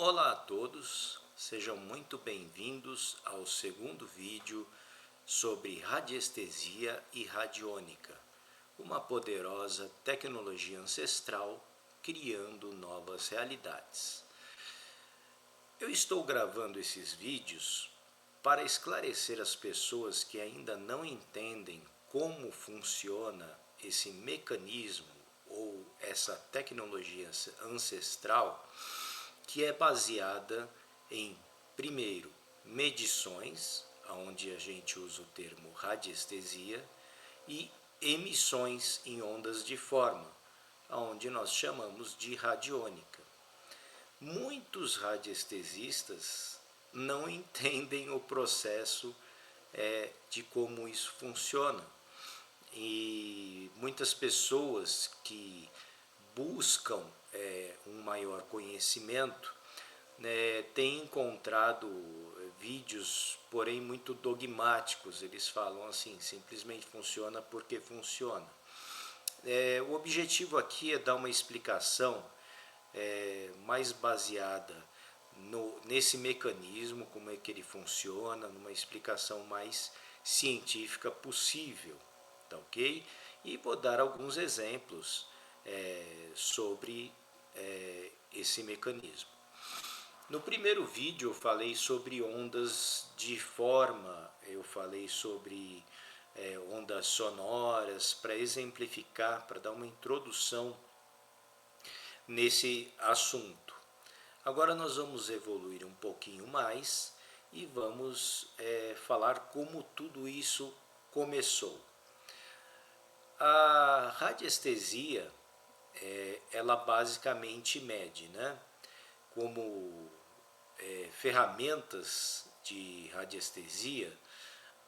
Olá a todos, sejam muito bem-vindos ao segundo vídeo sobre radiestesia e radiônica, uma poderosa tecnologia ancestral criando novas realidades. Eu estou gravando esses vídeos para esclarecer as pessoas que ainda não entendem como funciona esse mecanismo ou essa tecnologia ancestral que é baseada em, primeiro, medições, onde a gente usa o termo radiestesia, e emissões em ondas de forma, onde nós chamamos de radiônica. Muitos radiestesistas não entendem o processo de como isso funciona. E muitas pessoas que buscam um maior conhecimento têm encontrado vídeos, porém muito dogmáticos. Eles falam assim, simplesmente funciona porque funciona. O objetivo aqui é dar uma explicação mais baseada nesse mecanismo, como é que ele funciona, numa explicação mais científica possível, tá ok? E vou dar alguns exemplos sobre esse mecanismo. No primeiro vídeo eu falei sobre ondas de forma, eu falei sobre ondas sonoras, para exemplificar, para dar uma introdução nesse assunto. Agora nós vamos evoluir um pouquinho mais e vamos falar como tudo isso começou. A radiestesia, ela basicamente mede, né? Como ferramentas de radiestesia,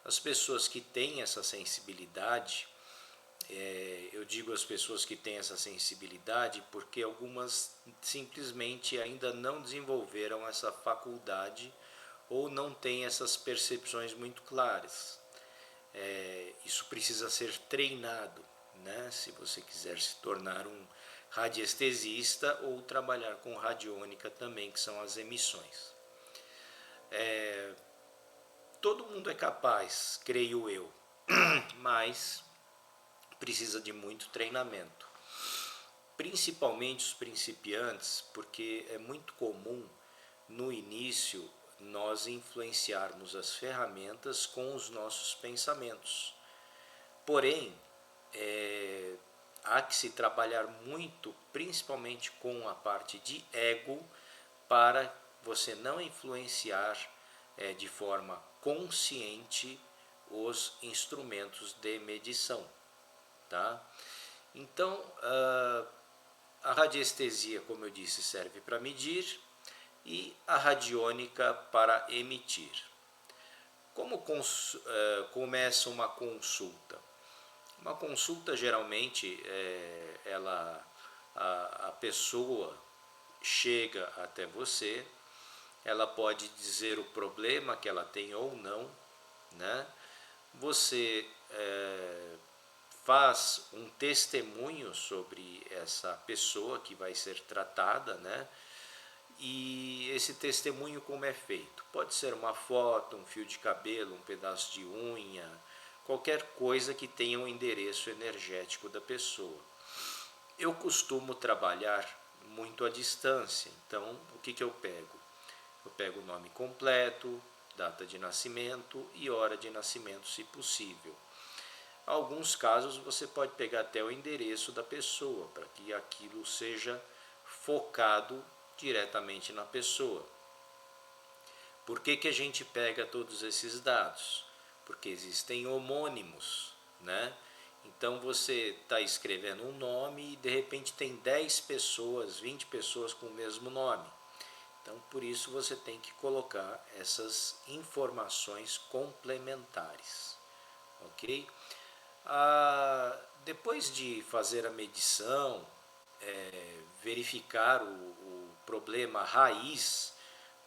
as pessoas que têm essa sensibilidade, eu digo as pessoas que têm essa sensibilidade porque algumas simplesmente ainda não desenvolveram essa faculdade ou não têm essas percepções muito claras. Isso precisa ser treinado, né? Se você quiser se tornar um radiestesista ou trabalhar com radiônica também, que são as emissões. Todo mundo é capaz, creio eu, mas precisa de muito treinamento. Principalmente os principiantes, porque é muito comum no início nós influenciarmos as ferramentas com os nossos pensamentos. Porém, há que se trabalhar muito, principalmente com a parte de ego, para você não influenciar de forma consciente os instrumentos de medição, tá? Então, a radiestesia, como eu disse, serve para medir e a radiônica para emitir. Como começa uma consulta? Uma consulta geralmente a pessoa chega até você, ela pode dizer o problema que ela tem ou não, né? Você faz um testemunho sobre essa pessoa que vai ser tratada, né? E esse testemunho como é feito? Pode ser uma foto, um fio de cabelo, um pedaço de unha, qualquer coisa que tenha um endereço energético da pessoa. Eu costumo trabalhar muito à distância, então o que eu pego? Eu pego o nome completo, data de nascimento e hora de nascimento, se possível. Em alguns casos você pode pegar até o endereço da pessoa, para que aquilo seja focado diretamente na pessoa. Por que a gente pega todos esses dados? Porque existem homônimos, né? Então você está escrevendo um nome e de repente tem 10 pessoas, 20 pessoas com o mesmo nome. Então por isso você tem que colocar essas informações complementares, ok? Depois de fazer a medição, verificar o problema raiz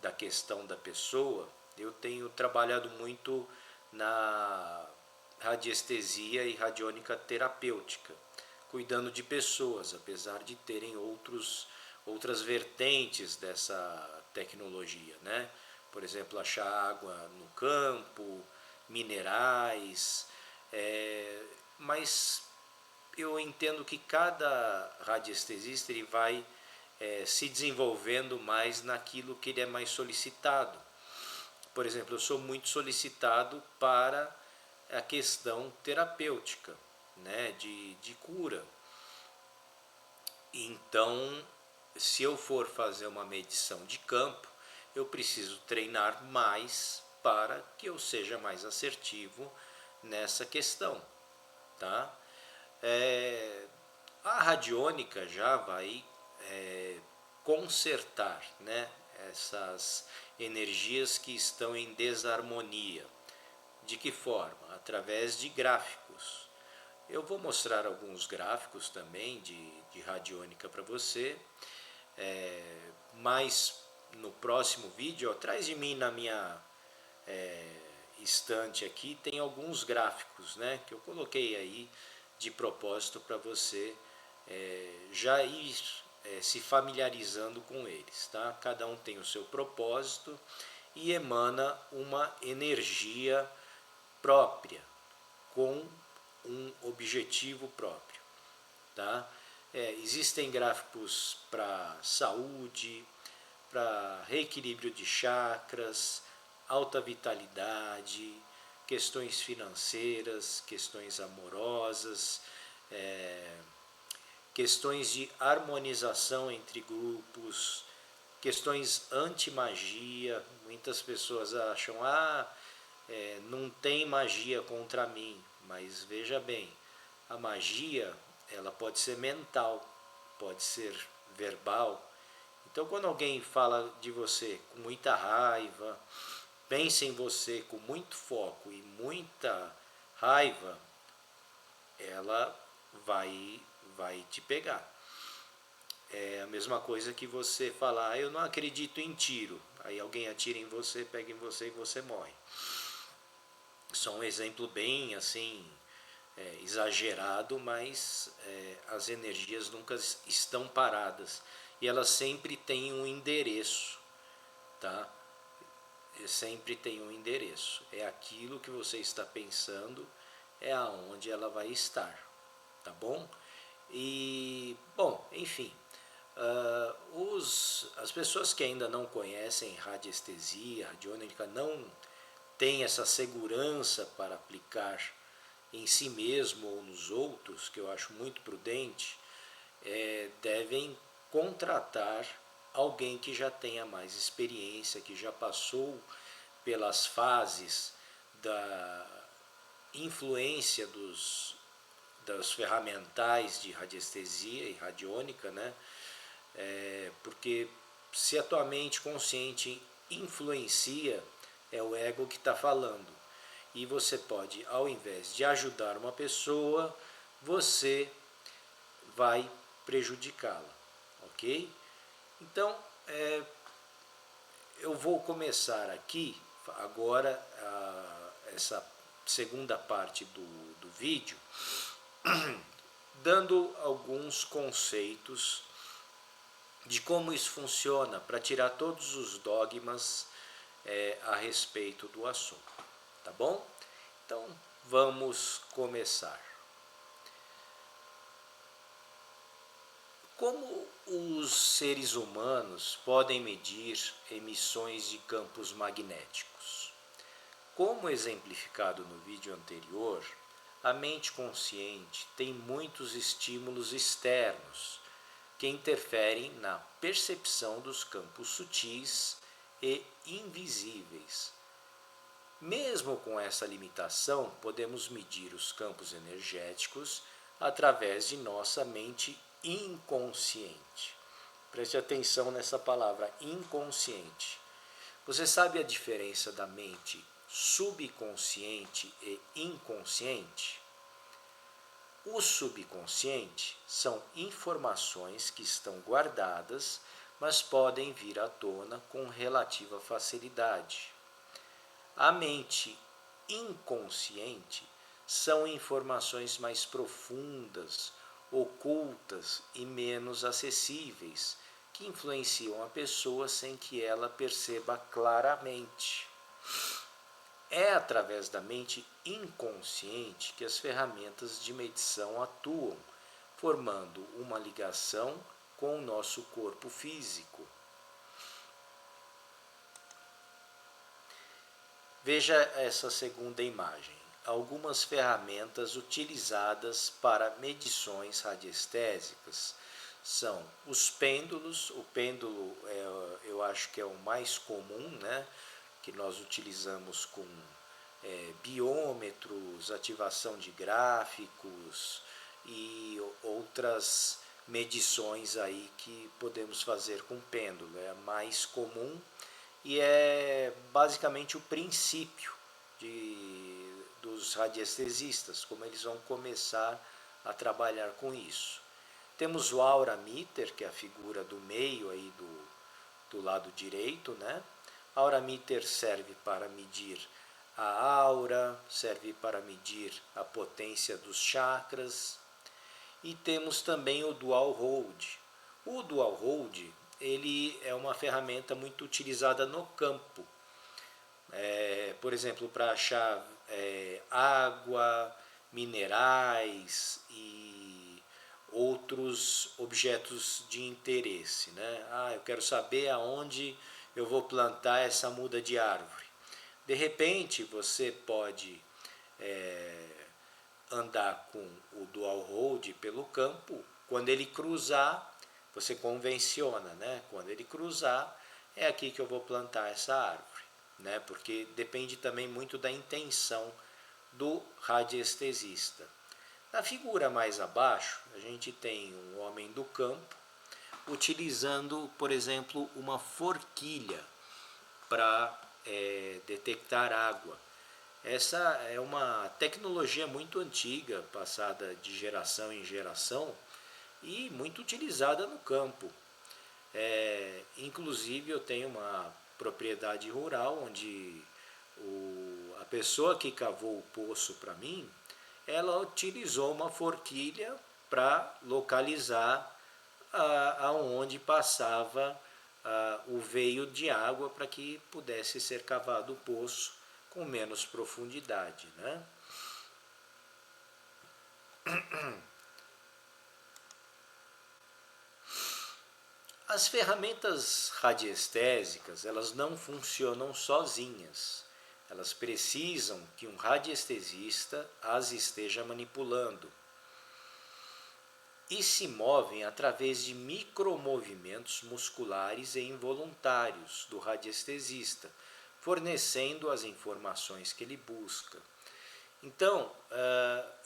da questão da pessoa, eu tenho trabalhado muito na radiestesia e radiônica terapêutica, cuidando de pessoas, apesar de terem outras vertentes dessa tecnologia, né? Por exemplo, achar água no campo, minerais, mas eu entendo que cada radiestesista ele vai se desenvolvendo mais naquilo que ele é mais solicitado. Por exemplo, eu sou muito solicitado para a questão terapêutica, né, de cura. Então, se eu for fazer uma medição de campo, eu preciso treinar mais para que eu seja mais assertivo nessa questão, tá? A radiônica já vai consertar, né, essas energias que estão em desarmonia. De que forma? Através de gráficos. Eu vou mostrar alguns gráficos também de radiônica para você, mas no próximo vídeo, atrás de mim na minha estante aqui, tem alguns gráficos, né, que eu coloquei aí de propósito para você já ir se familiarizando com eles, tá? Cada um tem o seu propósito e emana uma energia própria, com um objetivo próprio, tá? Existem gráficos para saúde, para reequilíbrio de chakras, alta vitalidade, questões financeiras, questões amorosas, questões de harmonização entre grupos, questões anti-magia. Muitas pessoas acham, não tem magia contra mim, mas veja bem, a magia ela pode ser mental, pode ser verbal. Então, quando alguém fala de você com muita raiva, pensa em você com muito foco e muita raiva, ela vai te pegar. É a mesma coisa que você falar, eu não acredito em tiro. Aí alguém atira em você, pega em você e você morre. Só um exemplo bem assim exagerado, mas as energias nunca estão paradas e elas sempre têm um endereço, tá? Sempre tem um endereço. É aquilo que você está pensando, é aonde ela vai estar, tá bom? E bom, enfim, as pessoas que ainda não conhecem radiestesia, radiônica, não têm essa segurança para aplicar em si mesmo ou nos outros, que eu acho muito prudente, devem contratar alguém que já tenha mais experiência, que já passou pelas fases da influência das ferramentais de radiestesia e radiônica, né? Porque se a tua mente consciente influencia, é o ego que está falando. E você pode, ao invés de ajudar uma pessoa, você vai prejudicá-la, ok? Então, eu vou começar aqui, agora, essa segunda parte do vídeo, dando alguns conceitos de como isso funciona, para tirar todos os dogmas a respeito do assunto, tá bom? Então, vamos começar. Como os seres humanos podem medir emissões de campos magnéticos? Como exemplificado no vídeo anterior, a mente consciente tem muitos estímulos externos que interferem na percepção dos campos sutis e invisíveis. Mesmo com essa limitação, podemos medir os campos energéticos através de nossa mente inconsciente. Preste atenção nessa palavra, inconsciente. Você sabe a diferença da mente subconsciente e inconsciente? O subconsciente são informações que estão guardadas, mas podem vir à tona com relativa facilidade. A mente inconsciente são informações mais profundas, ocultas e menos acessíveis, que influenciam a pessoa sem que ela perceba claramente. É através da mente inconsciente que as ferramentas de medição atuam, formando uma ligação com o nosso corpo físico. Veja essa segunda imagem. Algumas ferramentas utilizadas para medições radiestésicas são os pêndulos. O pêndulo eu acho que é o mais comum, né? Que nós utilizamos com biômetros, ativação de gráficos e outras medições aí que podemos fazer com pêndulo. É a mais comum e é basicamente o princípio dos radiestesistas, como eles vão começar a trabalhar com isso. Temos o aura meter, que é a figura do meio aí do lado direito, né? A aura meter serve para medir a aura, serve para medir a potência dos chakras. E temos também o dual hold. O dual hold, ele é uma ferramenta muito utilizada no campo. Por exemplo, para achar água, minerais e outros objetos de interesse, né? Eu quero saber aonde eu vou plantar essa muda de árvore. De repente, você pode andar com o dual hold pelo campo. Quando ele cruzar, você convenciona, né? Quando ele cruzar, é aqui que eu vou plantar essa árvore, né? Porque depende também muito da intenção do radiestesista. Na figura mais abaixo, a gente tem um homem do campo utilizando, por exemplo, uma forquilha para detectar água. Essa é uma tecnologia muito antiga, passada de geração em geração e muito utilizada no campo. Inclusive eu tenho uma propriedade rural onde a pessoa que cavou o poço para mim, ela utilizou uma forquilha para localizar aonde passava o veio de água para que pudesse ser cavado o poço com menos profundidade, né? As ferramentas radiestésicas, elas não funcionam sozinhas. Elas precisam que um radiestesista as esteja manipulando. E se movem através de micromovimentos musculares e involuntários do radiestesista, fornecendo as informações que ele busca. Então,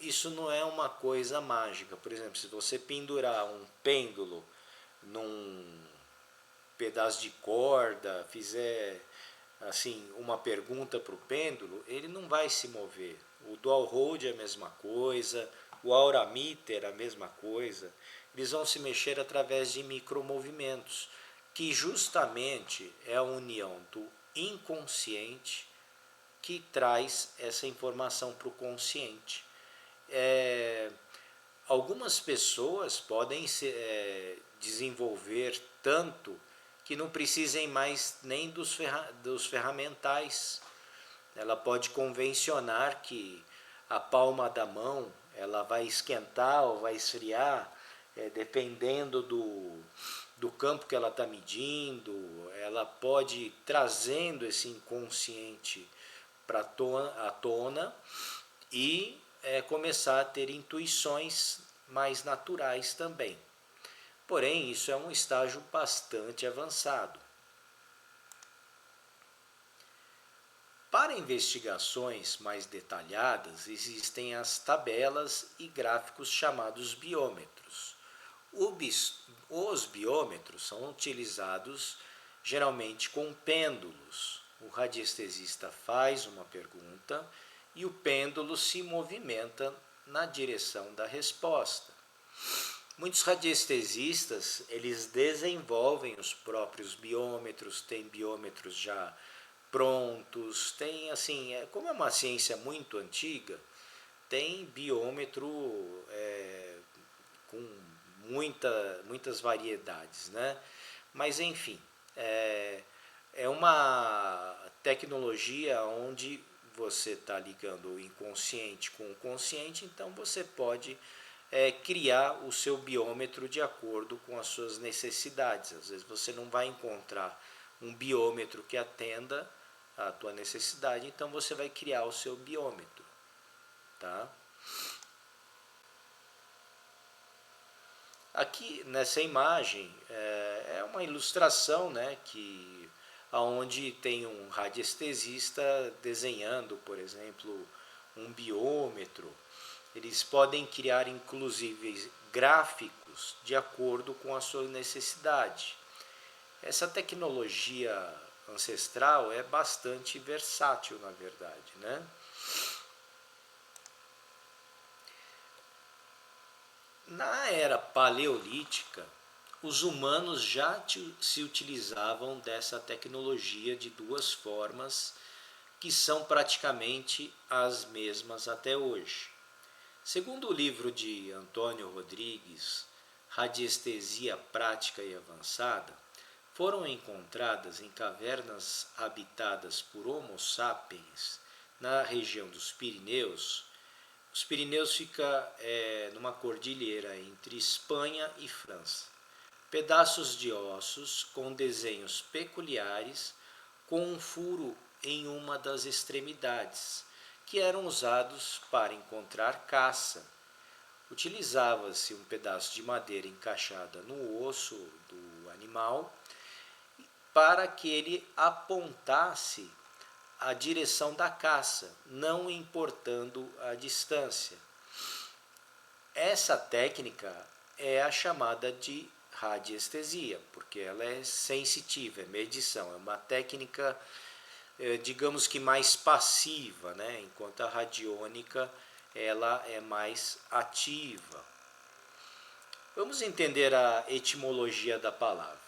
isso não é uma coisa mágica. Por exemplo, se você pendurar um pêndulo num pedaço de corda, fizer assim uma pergunta para o pêndulo, ele não vai se mover. O dual hold é a mesma coisa, o aura meter é a mesma coisa. Eles vão se mexer através de micromovimentos, que justamente é a união do inconsciente que traz essa informação para o consciente. Algumas pessoas podem desenvolver tanto que não precisem mais nem dos ferramentais. Ela pode convencionar que a palma da mão ela vai esquentar ou vai esfriar, dependendo do campo que ela está medindo. Ela pode ir trazendo esse inconsciente para a tona e começar a ter intuições mais naturais também. Porém, isso é um estágio bastante avançado. Para investigações mais detalhadas, existem as tabelas e gráficos chamados biômetros. Os biômetros são utilizados geralmente com pêndulos. O radiestesista faz uma pergunta e o pêndulo se movimenta na direção da resposta. Muitos radiestesistas, eles desenvolvem os próprios biômetros, tem biômetros já prontos, tem assim, como é uma ciência muito antiga, tem biômetro com muitas variedades, né? Mas enfim, é, é uma tecnologia onde você está ligando o inconsciente com o consciente, então você pode criar o seu biômetro de acordo com as suas necessidades. Às vezes você não vai encontrar um biômetro que atenda à tua necessidade, então você vai criar o seu biômetro, tá? Aqui nessa imagem é uma ilustração, né, que aonde tem um radiestesista desenhando, por exemplo, um biômetro. Eles podem criar inclusive gráficos de acordo com a sua necessidade. Essa tecnologia ancestral é bastante versátil, na verdade, né? Na era paleolítica, os humanos já se utilizavam dessa tecnologia de duas formas que são praticamente as mesmas até hoje. Segundo o livro de Antônio Rodrigues, Radiestesia Prática e Avançada, foram encontradas em cavernas habitadas por Homo sapiens na região dos Pirineus. Os Pirineus fica numa cordilheira entre Espanha e França. Pedaços de ossos com desenhos peculiares, com um furo em uma das extremidades, que eram usados para encontrar caça. Utilizava-se um pedaço de madeira encaixada no osso do animal para que ele apontasse a direção da caça, não importando a distância. Essa técnica é a chamada de radiestesia, porque ela é sensitiva, é medição, é uma técnica, digamos que mais passiva, né? Enquanto a radiônica ela é mais ativa. Vamos entender a etimologia da palavra.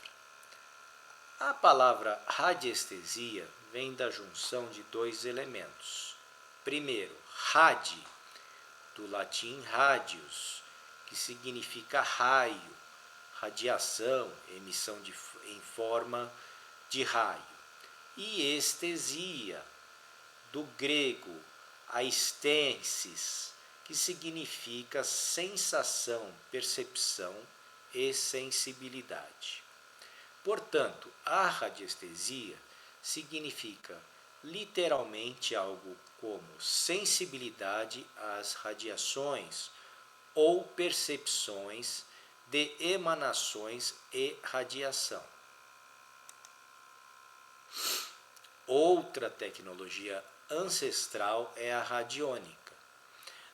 A palavra radiestesia vem da junção de dois elementos. Primeiro, radi, do latim radius, que significa raio, radiação, emissão em forma de raio. E estesia, do grego aestensis, que significa sensação, percepção e sensibilidade. Portanto, a radiestesia significa literalmente algo como sensibilidade às radiações ou percepções de emanações e radiação. Outra tecnologia ancestral é a radiônica.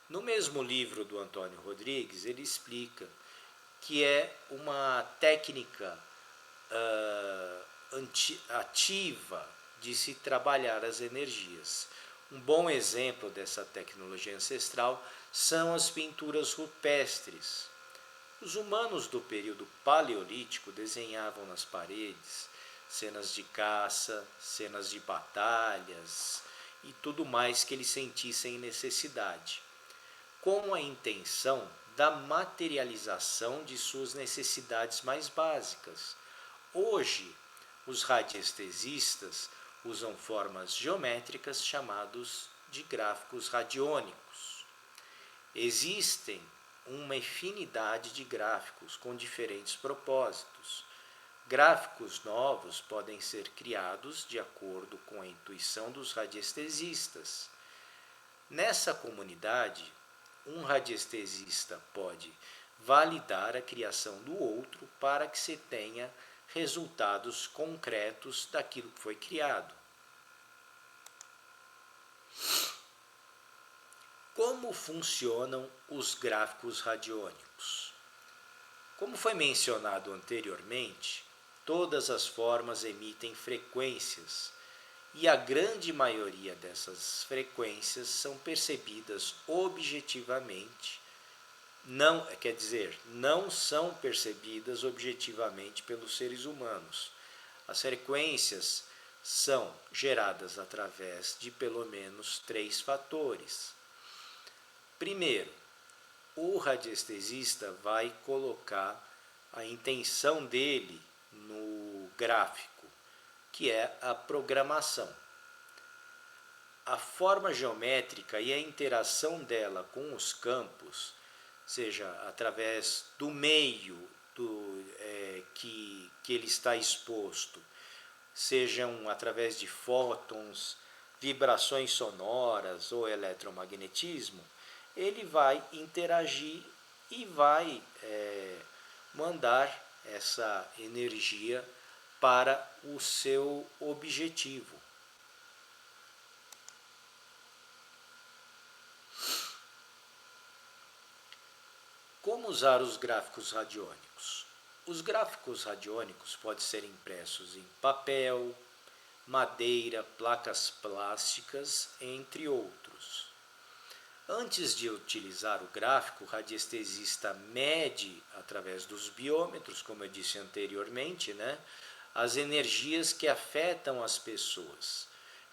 No mesmo livro do Antônio Rodrigues, ele explica que é uma técnica ativa de se trabalhar as energias. Um bom exemplo dessa tecnologia ancestral são as pinturas rupestres. Os humanos do período paleolítico desenhavam nas paredes cenas de caça, cenas de batalhas e tudo mais que eles sentissem necessidade, com a intenção da materialização de suas necessidades mais básicas. Hoje, os radiestesistas usam formas geométricas chamadas de gráficos radiônicos. Existem uma infinidade de gráficos com diferentes propósitos. Gráficos novos podem ser criados de acordo com a intuição dos radiestesistas. Nessa comunidade, um radiestesista pode validar a criação do outro para que se tenha resultados concretos daquilo que foi criado. Como funcionam os gráficos radiônicos? Como foi mencionado anteriormente, todas as formas emitem frequências e a grande maioria dessas frequências são percebidas objetivamente, não são percebidas objetivamente pelos seres humanos. As frequências são geradas através de pelo menos 3 fatores. Primeiro, o radiestesista vai colocar a intenção dele no gráfico, que é a programação. A forma geométrica e a interação dela com os campos, seja através do meio que ele está exposto, sejam através de fótons, vibrações sonoras ou eletromagnetismo, ele vai interagir e vai mandar essa energia para o seu objetivo. Como usar os gráficos radiônicos? Os gráficos radiônicos podem ser impressos em papel, madeira, placas plásticas, entre outros. Antes de utilizar o gráfico, o radiestesista mede, através dos biômetros, como eu disse anteriormente, as energias que afetam as pessoas,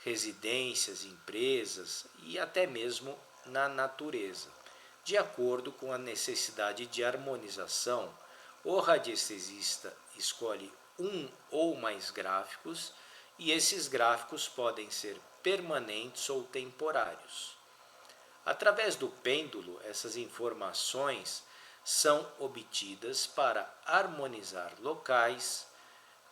residências, empresas e até mesmo na natureza. De acordo com a necessidade de harmonização, o radiestesista escolhe um ou mais gráficos e esses gráficos podem ser permanentes ou temporários. Através do pêndulo, essas informações são obtidas para harmonizar locais.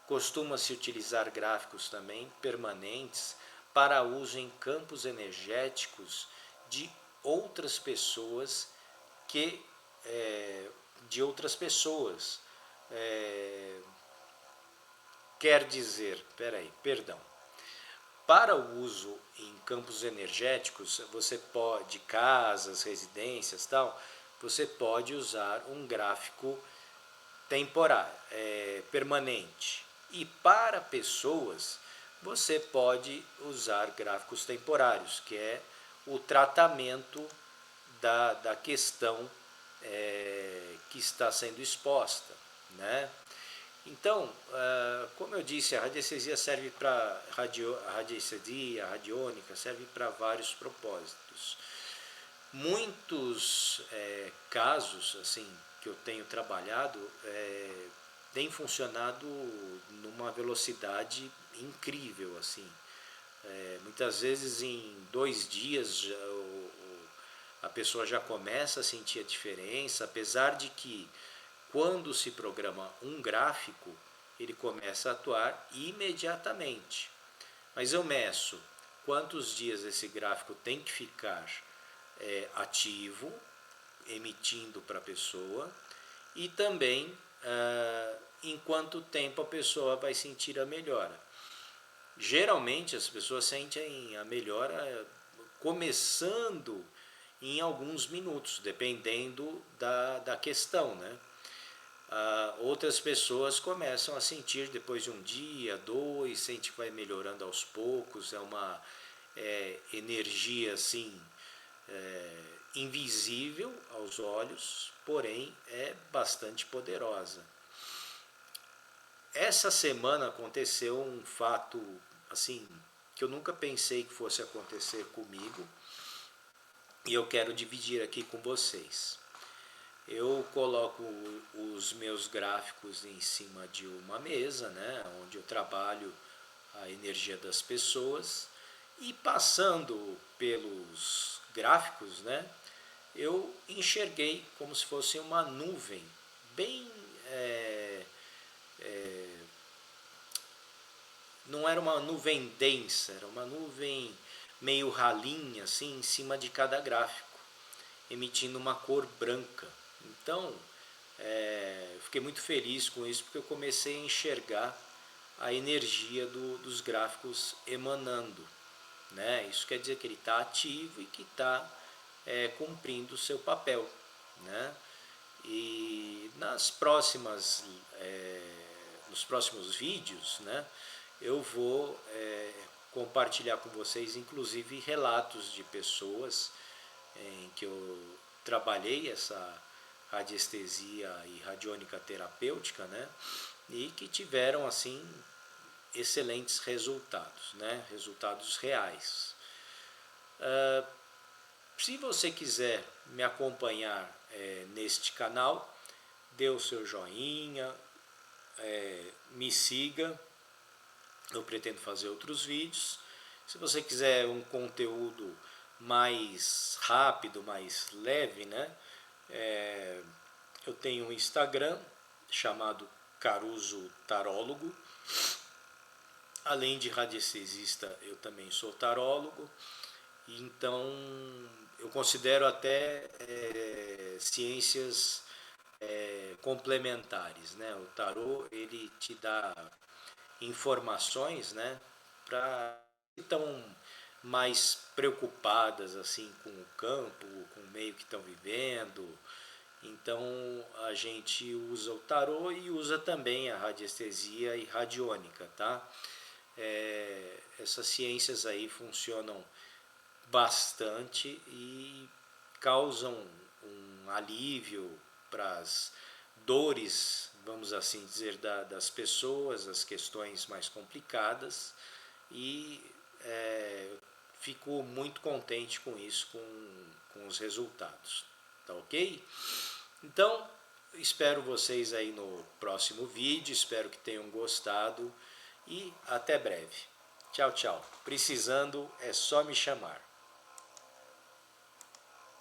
Costuma-se utilizar gráficos também permanentes para uso em campos energéticos de outras pessoas quer dizer, para o uso em campos energéticos, você pode, casas, residências, tal, você pode usar um gráfico temporário, permanente. E para pessoas, você pode usar gráficos temporários, que é o tratamento da questão que está sendo exposta, Então, como eu disse, a radiestesia serve para a radiestesia, a radiônica, serve para vários propósitos. Muitos casos assim que eu tenho trabalhado têm funcionado numa velocidade incrível, assim. Muitas vezes em 2 dias a pessoa já começa a sentir a diferença, apesar de que quando se programa um gráfico, ele começa a atuar imediatamente. Mas eu meço quantos dias esse gráfico tem que ficar ativo, emitindo para a pessoa, e também em quanto tempo a pessoa vai sentir a melhora. Geralmente as pessoas sentem a melhora começando em alguns minutos, dependendo da questão, outras pessoas começam a sentir depois de um dia, 2, sente que vai melhorando aos poucos, é uma energia assim invisível aos olhos, porém é bastante poderosa. Essa semana aconteceu um fato assim que eu nunca pensei que fosse acontecer comigo e eu quero dividir aqui com vocês. Eu coloco os meus gráficos em cima de uma mesa, onde eu trabalho a energia das pessoas, e passando pelos gráficos, eu enxerguei como se fosse uma nuvem bem não era uma nuvem densa, era uma nuvem meio ralinha assim em cima de cada gráfico, emitindo uma cor branca. Então eu fiquei muito feliz com isso, porque eu comecei a enxergar a energia dos gráficos emanando, Isso quer dizer que ele está ativo e que está cumprindo o seu papel, E nos próximos vídeos, eu vou compartilhar com vocês, inclusive, relatos de pessoas em que eu trabalhei essa radiestesia e radiônica terapêutica, e que tiveram assim excelentes resultados, resultados reais. Se você quiser me acompanhar neste canal, dê o seu joinha, me siga, eu pretendo fazer outros vídeos. Se você quiser um conteúdo mais rápido, mais leve, né? Eu tenho um Instagram chamado Caruso Tarólogo. Além de radiestesista, eu também sou tarólogo. Então, eu considero até ciências complementares, né? O tarô, ele te dá informações, né, para estão mais preocupadas assim com o campo, com o meio que estão vivendo. Então a gente usa o tarô e usa também a radiestesia e radiônica, tá? Essas ciências aí funcionam bastante e causam um alívio para as dores, vamos assim dizer, das pessoas, as questões mais complicadas, e fico muito contente com isso, com os resultados. Tá ok? Então, espero vocês aí no próximo vídeo, espero que tenham gostado e até breve. Tchau, tchau. Precisando é só me chamar.